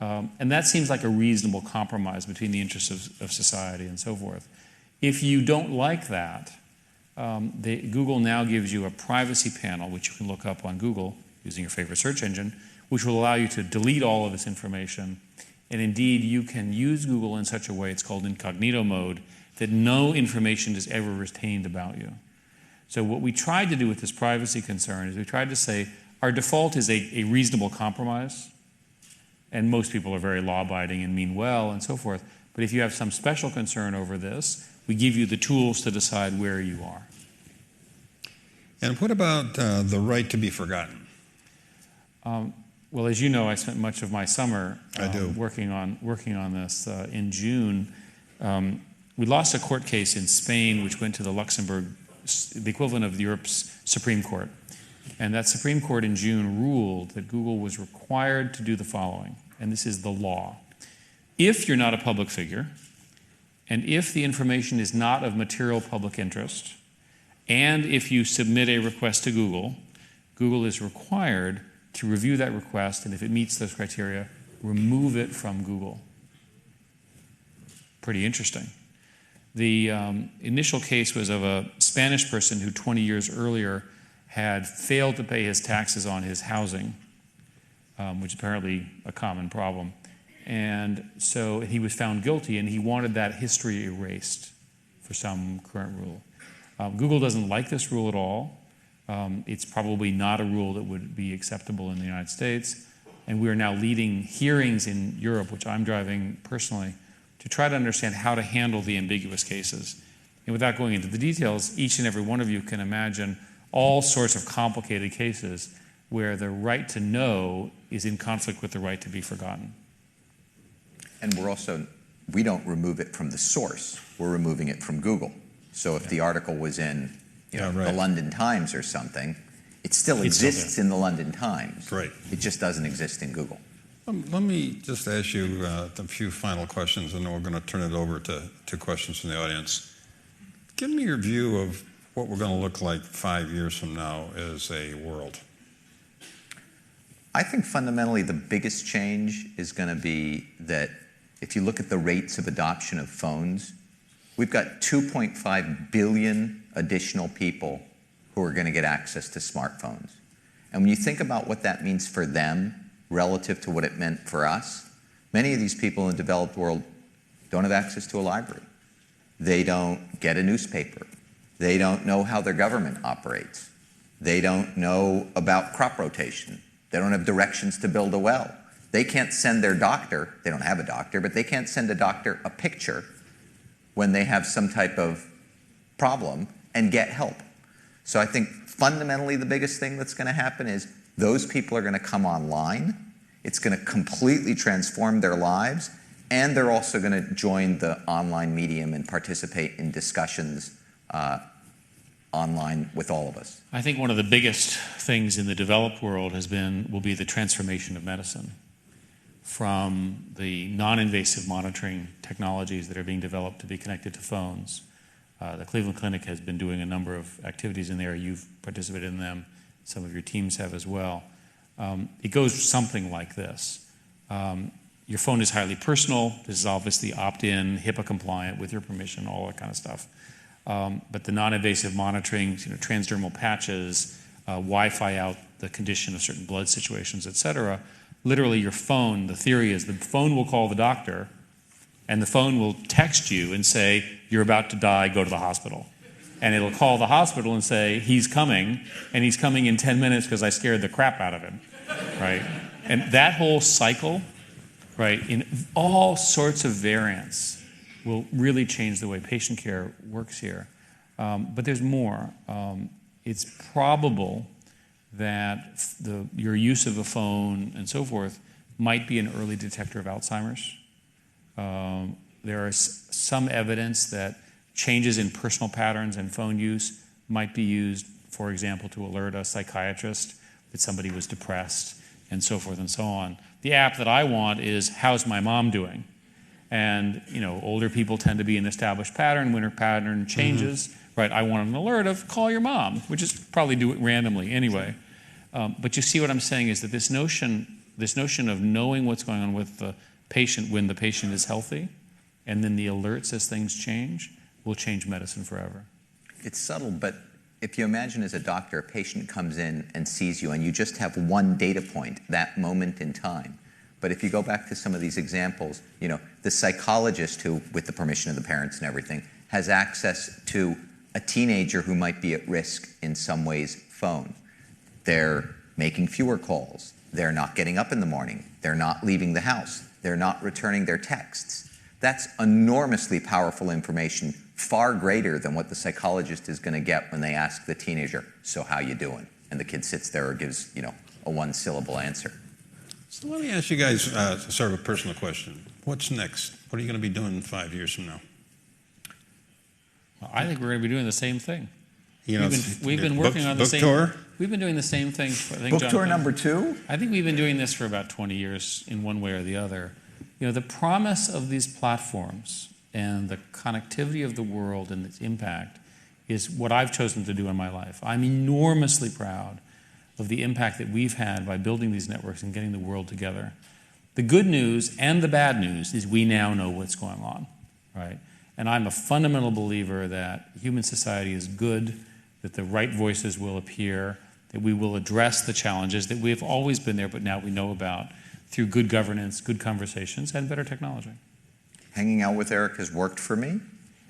And that seems like a reasonable compromise between the interests of society and so forth. If you don't like that, Google now gives you a privacy panel, which you can look up on Google using your favorite search engine, which will allow you to delete all of this information. And indeed, you can use Google in such a way, it's called incognito mode, that no information is ever retained about you. So what we tried to do with this privacy concern is we tried to say our default is a reasonable compromise, and most people are very law-abiding and mean well and so forth. But if you have some special concern over this, we give you the tools to decide where you are. And what about the right to be forgotten? Well, as you know, I spent much of my summer working on this. In June, we lost a court case in Spain, which went to the Luxembourg, the equivalent of Europe's Supreme Court. And that Supreme Court in June ruled that Google was required to do the following, and this is the law. If you're not a public figure, and if the information is not of material public interest, and if you submit a request to Google, Google is required to review that request, and if it meets those criteria, remove it from Google. Pretty interesting. The initial case was of a Spanish person who 20 years earlier had failed to pay his taxes on his housing, which is apparently a common problem. And so he was found guilty, and he wanted that history erased for some current rule. Google doesn't like this rule at all. It's probably not a rule that would be acceptable in the United States. And we are now leading hearings in Europe, which I'm driving personally, to try to understand how to handle the ambiguous cases. And without going into the details, each and every one of you can imagine all sorts of complicated cases where the right to know is in conflict with the right to be forgotten. And we don't remove it from the source. We're removing it from Google. So if the article was in the London Times or something, it still exists in the London Times. Right. It just doesn't exist in Google. Let me just ask you a few final questions, and then we're going to turn it over to questions from the audience. Give me your view of what we're going to look like 5 years from now as a world. I think fundamentally the biggest change is going to be that if you look at the rates of adoption of phones, we've got 2.5 billion additional people who are going to get access to smartphones. And when you think about what that means for them relative to what it meant for us, many of these people in the developed world don't have access to a library. They don't get a newspaper. They don't know how their government operates. They don't know about crop rotation. They don't have directions to build a well. They can't send their doctor, they don't have a doctor, but they can't send a doctor a picture when they have some type of problem and get help. So I think fundamentally the biggest thing that's going to happen is those people are going to come online. It's going to completely transform their lives, and they're also going to join the online medium and participate in discussions online with all of us. I think one of the biggest things in the developed world will be the transformation of medicine from the non-invasive monitoring technologies that are being developed to be connected to phones. The Cleveland Clinic has been doing a number of activities in there. You've participated in them. Some of your teams have as well. It goes something like this. Your phone is highly personal. This is obviously opt-in, HIPAA compliant, with your permission, all that kind of stuff. But the non-invasive monitoring, transdermal patches, Wi-Fi out the condition of certain blood situations, et cetera. Literally your phone, the theory is the phone will call the doctor, and the phone will text you and say, you're about to die, go to the hospital. And it'll call the hospital and say, he's coming, and he's coming in 10 minutes because I scared the crap out of him, right? And that whole cycle, right, in all sorts of variants will really change the way patient care works here. But there's more. It's probable that your use of a phone and so forth might be an early detector of Alzheimer's. There is some evidence that changes in personal patterns and phone use might be used, for example, to alert a psychiatrist that somebody was depressed and so forth and so on. The app that I want is, how's my mom doing? And older people tend to be an established pattern. When a pattern changes, right? I want an alert of call your mom, which is probably do it randomly anyway. But you see what I'm saying is that this notion of knowing what's going on with the patient when the patient is healthy, and then the alerts as things change, will change medicine forever. It's subtle, but if you imagine as a doctor, a patient comes in and sees you, and you just have one data point, that moment in time. But if you go back to some of these examples, the psychologist who, with the permission of the parents and everything, has access to a teenager who might be at risk in some ways phone. They're making fewer calls. They're not getting up in the morning. They're not leaving the house. They're not returning their texts. That's enormously powerful information, far greater than what the psychologist is going to get when they ask the teenager, so how you doing? And the kid sits there or gives, a one-syllable answer. So let me ask you guys sort of a personal question. What's next? What are you going to be doing 5 years from now? Well, I think we're going to be doing the same thing. We've been working on the same book tour. We've been doing the same thing. Book tour number 2. I think we've been doing this for about 20 years in one way or the other. The promise of these platforms and the connectivity of the world and its impact is what I've chosen to do in my life. I'm enormously proud of the impact that we've had by building these networks and getting the world together. The good news and the bad news is we now know what's going on, right? And I'm a fundamental believer that human society is good, that the right voices will appear, that we will address the challenges that we have always been there, but now we know about through good governance, good conversations, and better technology. Hanging out with Eric has worked for me.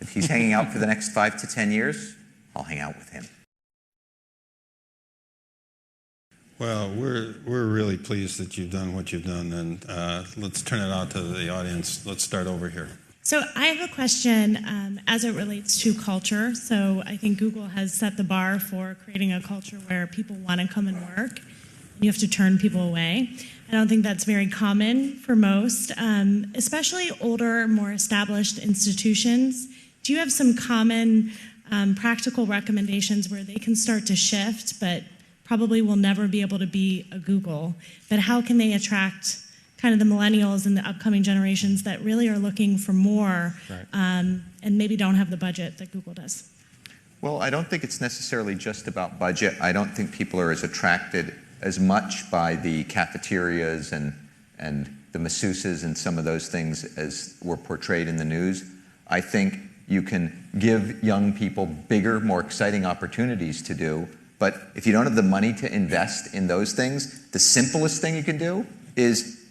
If he's hanging out for the next 5 to 10 years, I'll hang out with him. Well, we're really pleased that you've done what you've done, and let's turn it out to the audience. Let's start over here. So I have a question as it relates to culture. So I think Google has set the bar for creating a culture where people want to come and work. You have to turn people away. I don't think that's very common for most, especially older, more established institutions. Do you have some common practical recommendations where they can start to shift, but probably will never be able to be a Google? But how can they attract kind of the millennials and the upcoming generations that really are looking for more, right, and maybe don't have the budget that Google does? Well, I don't think it's necessarily just about budget. I don't think people are as attracted as much by the cafeterias and the masseuses and some of those things as were portrayed in the news. I think you can give young people bigger, more exciting opportunities to do. But if you don't have the money to invest in those things, the simplest thing you can do is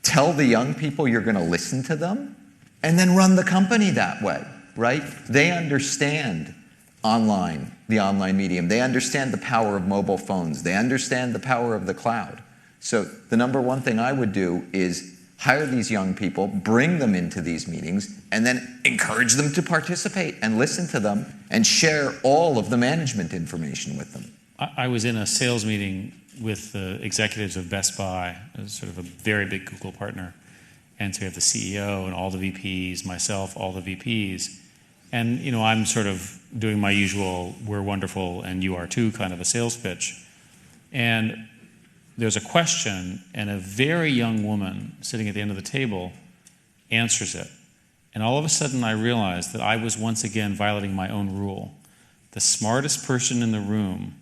tell the young people you're going to listen to them and then run the company that way, right? They understand the online medium. They understand the power of mobile phones. They understand the power of the cloud. So the number one thing I would do is hire these young people, bring them into these meetings, and then encourage them to participate and listen to them and share all of the management information with them. I was in a sales meeting with the executives of Best Buy, sort of a very big Google partner. And so we have the CEO and all the VPs, myself, all the VPs. And, I'm sort of doing my usual, we're wonderful and you are too kind of a sales pitch. And there's a question, and a very young woman sitting at the end of the table answers it. And all of a sudden I realized that I was once again violating my own rule. The smartest person in the room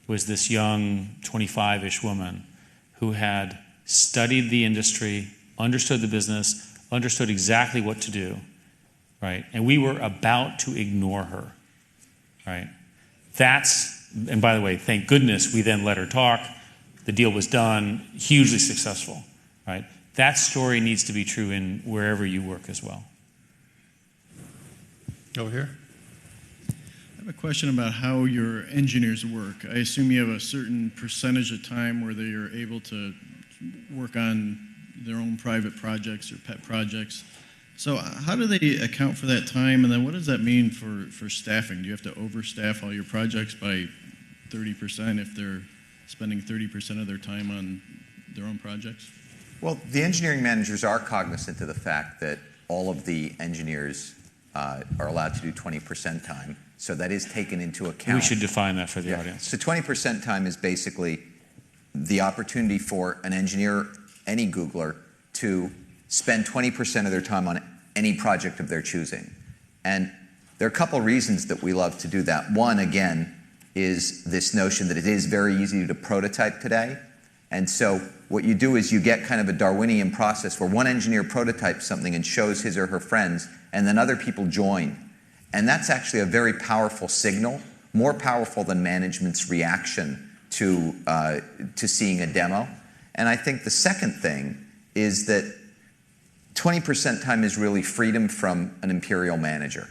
was this young 25-ish woman who had studied the industry, understood the business, understood exactly what to do, right? And we were about to ignore her, right? And by the way, thank goodness we then let her talk. The deal was done, hugely successful, right? That story needs to be true in wherever you work as well. Over here. I have a question about how your engineers work. I assume you have a certain percentage of time where they are able to work on their own private projects or pet projects. So how do they account for that time, and then what does that mean for staffing? Do you have to overstaff all your projects by 30% if they're spending 30% of their time on their own projects? Well, the engineering managers are cognizant of the fact that all of the engineers are allowed to do 20% time. So that is taken into account. We should define that for the audience. So 20% time is basically the opportunity for an engineer, any Googler, to spend 20% of their time on any project of their choosing. And there are a couple reasons that we love to do that. One, again, is this notion that it is very easy to prototype today. And so what you do is you get kind of a Darwinian process where one engineer prototypes something and shows his or her friends, and then other people join. And that's actually a very powerful signal, more powerful than management's reaction to seeing a demo. And I think the second thing is that 20% time is really freedom from an imperial manager.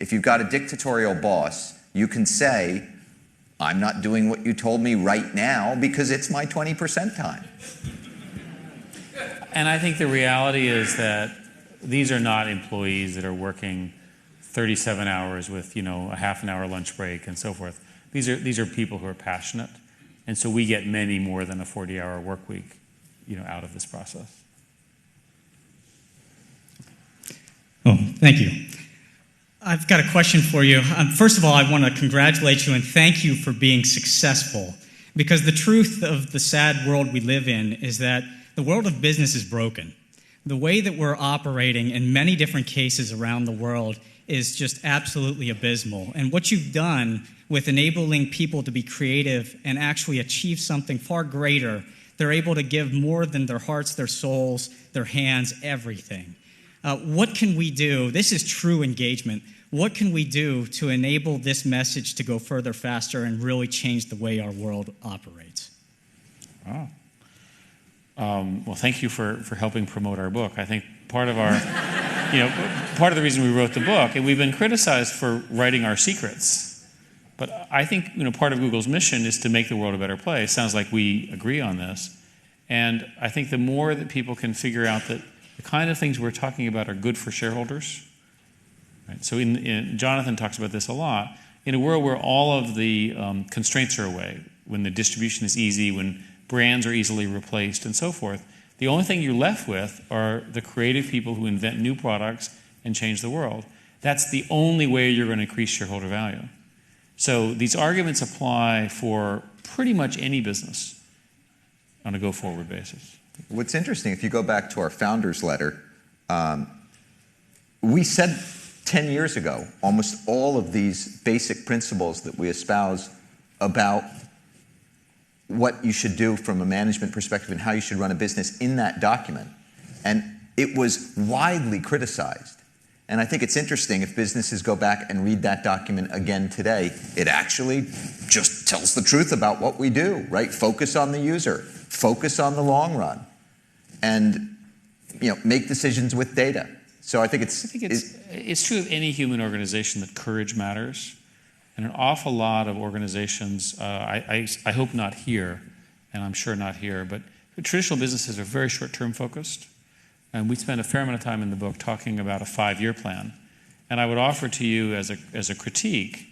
If you've got a dictatorial boss, you can say, I'm not doing what you told me right now because it's my 20% time. And I think the reality is that these are not employees that are working 37 hours with, a half an hour lunch break and so forth. These are people who are passionate. And so we get many more than a 40-hour work week, out of this process. Oh, thank you. I've got a question for you. First of all, I want to congratulate you and thank you for being successful, because the truth of the sad world we live in is that the world of business is broken. The way that we're operating in many different cases around the world is just absolutely abysmal. And what you've done with enabling people to be creative and actually achieve something far greater, they're able to give more than their hearts, their souls, their hands, everything. What can we do? This is true engagement. What can we do to enable this message to go further, faster, and really change the way our world operates? Wow. Well, thank you for helping promote our book. I think part of our, part of the reason we wrote the book, and we've been criticized for writing our secrets, but I think, part of Google's mission is to make the world a better place. Sounds like we agree on this. And I think the more that people can figure out that the kind of things we're talking about are good for shareholders. Right? So Jonathan talks about this a lot. In a world where all of the constraints are away, when the distribution is easy, when brands are easily replaced and so forth, the only thing you're left with are the creative people who invent new products and change the world. That's the only way you're going to increase shareholder value. So these arguments apply for pretty much any business on a go-forward basis. What's interesting, if you go back to our founders letter, we said 10 years ago almost all of these basic principles that we espouse about what you should do from a management perspective and how you should run a business in that document. And it was widely criticized. And I think it's interesting if businesses go back and read that document again today, it actually just tells the truth about what we do, right? Focus on the user, focus on the long run, and make decisions with data. So I think it's true of any human organization that courage matters. And an awful lot of organizations, I hope not here, and I'm sure not here, but traditional businesses are very short-term focused. And we spend a fair amount of time in the book talking about a 5-year plan. And I would offer to you as a critique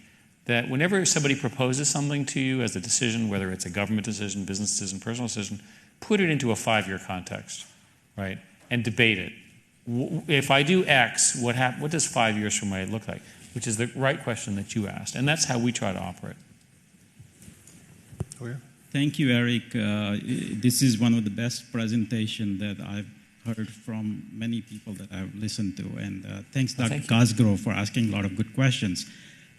that whenever somebody proposes something to you as a decision, whether it's a government decision, business decision, personal decision, put it into a 5-year context, right? And debate it. If I do X, what does 5 years from now look like? Which is the right question that you asked. And that's how we try to operate. Oh, yeah. Thank you, Eric. This is one of the best presentations that I've heard from many people that I've listened to. And thanks, Dr. Cosgrove, for asking a lot of good questions.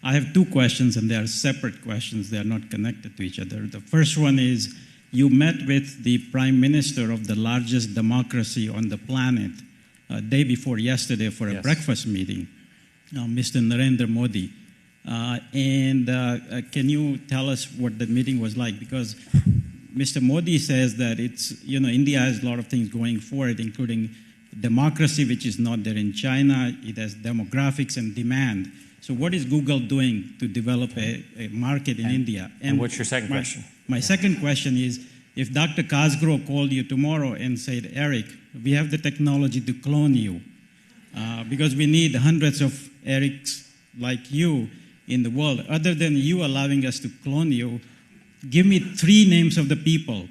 I have 2 questions, and they are separate questions. They are not connected to each other. The first one is, you met with the Prime Minister of the largest democracy on the planet day before yesterday for a breakfast meeting, Mr. Narendra Modi. Can you tell us what the meeting was like? Because Mr. Modi says that India has a lot of things going for it, including democracy, which is not there in China. It has demographics and demand. So what is Google doing to develop a market in India? And what's your second question? My second question is, if Dr. Cosgrove called you tomorrow and said, Eric, we have the technology to clone you, because we need hundreds of Erics like you in the world. Other than you allowing us to clone you, give me 3 names of the people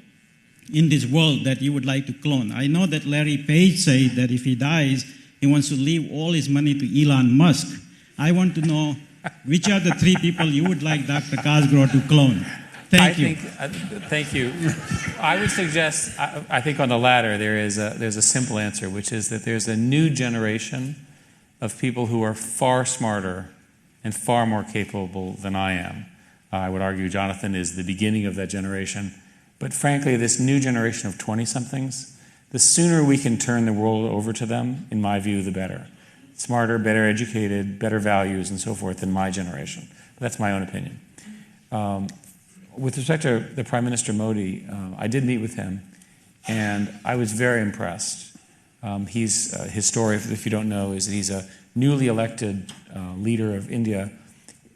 in this world that you would like to clone. I know that Larry Page said that if he dies, he wants to leave all his money to Elon Musk. I want to know which are the 3 people you would like Dr. Cosgrove to clone. Thank you. I would suggest, I think on the latter, there's a simple answer, which is that there's a new generation of people who are far smarter and far more capable than I am. I would argue Jonathan is the beginning of that generation. But frankly, this new generation of 20-somethings, the sooner we can turn the world over to them, in my view, the better. Smarter, better educated, better values, and so forth than my generation. But that's my own opinion. With respect to the Prime Minister Modi, I did meet with him, and I was very impressed. His story, if you don't know, is that he's a newly elected leader of India.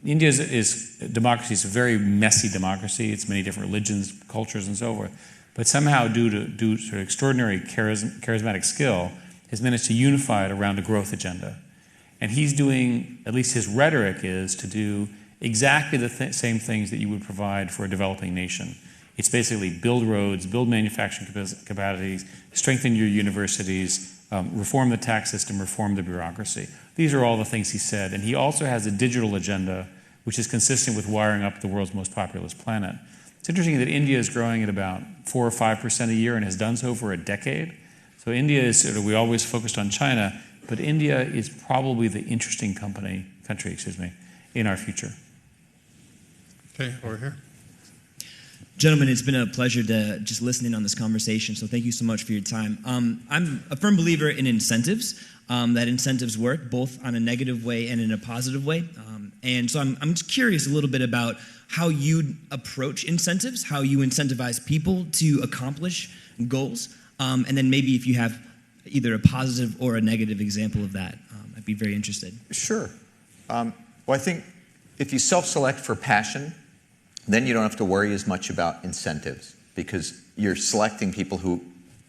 India is democracy. It's a very messy democracy. It's many different religions, cultures, and so forth. But somehow, due to sort of extraordinary charismatic skill, has managed to unify it around a growth agenda. And he's doing, at least his rhetoric is, to do exactly the same things that you would provide for a developing nation. It's basically build roads, build manufacturing capacities, strengthen your universities, reform the tax system, reform the bureaucracy. These are all the things he said. And he also has a digital agenda, which is consistent with wiring up the world's most populous planet. It's interesting that India is growing at about 4 or 5% a year and has done so for a decade. So India is sort of, we always focused on China, but India is probably the interesting country, in our future. Okay, over here. Gentlemen, it's been a pleasure to just listening on this conversation, so thank you so much for your time. I'm a firm believer in incentives, that incentives work both on a negative way and in a positive way. And so I'm just curious a little bit about how you approach incentives, how you incentivize people to accomplish goals, and then maybe if you have either a positive or a negative example of that, I'd be very interested. Sure. Well, I think if you self-select for passion, then you don't have to worry as much about incentives because you're selecting people who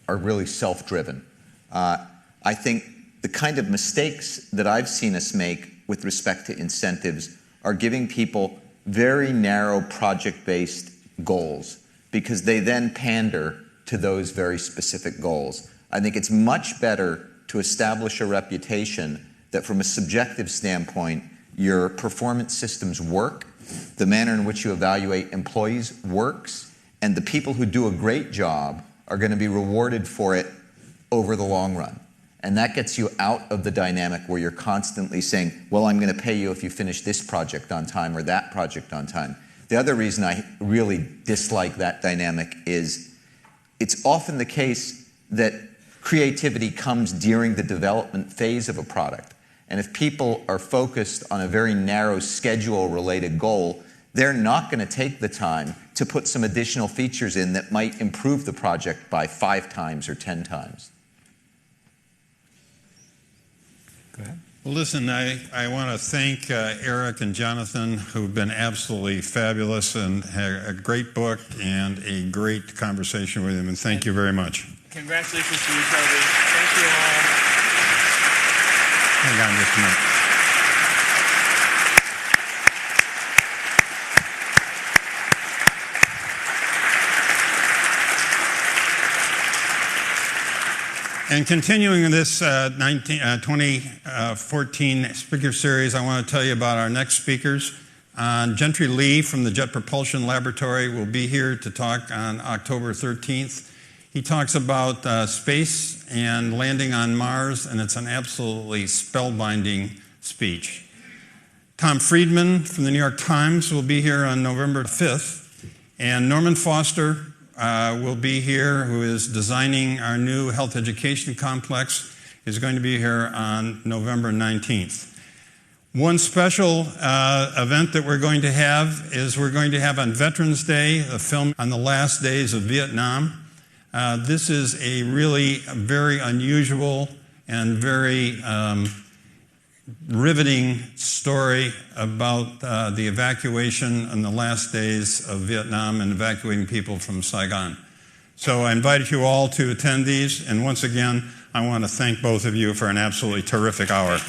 are really self-driven. I think the kind of mistakes that I've seen us make with respect to incentives are giving people very narrow project-based goals because they then pander to those very specific goals. I think it's much better to establish a reputation that from a subjective standpoint, your performance systems work, the manner in which you evaluate employees works, and the people who do a great job are going to be rewarded for it over the long run. And that gets you out of the dynamic where you're constantly saying, well, I'm going to pay you if you finish this project on time or that project on time. The other reason I really dislike that dynamic is it's often the case that creativity comes during the development phase of a product. And if people are focused on a very narrow schedule-related goal, they're not going to take the time to put some additional features in that might improve the project by 5 times or 10 times. Go ahead. Well, listen, I want to thank Eric and Jonathan, who've been absolutely fabulous and had a great book and a great conversation with him, and thank you very much. Congratulations to you, Toby. Thank you all. Hang on just a minute. And continuing in this 2014 speaker series, I want to tell you about our next speakers. Gentry Lee from the Jet Propulsion Laboratory will be here to talk on October 13th. He talks about space and landing on Mars, and it's an absolutely spellbinding speech. Tom Friedman from the New York Times will be here on November 5th, and Norman Foster will be here, who is designing our new health education complex, is going to be here on November 19th. One special event that we're going to have is we're going to have on Veterans Day a film on the last days of Vietnam. This is a really very unusual and very riveting story about the evacuation in the last days of Vietnam and evacuating people from Saigon. So I invite you all to attend these, and once again, I want to thank both of you for an absolutely terrific hour.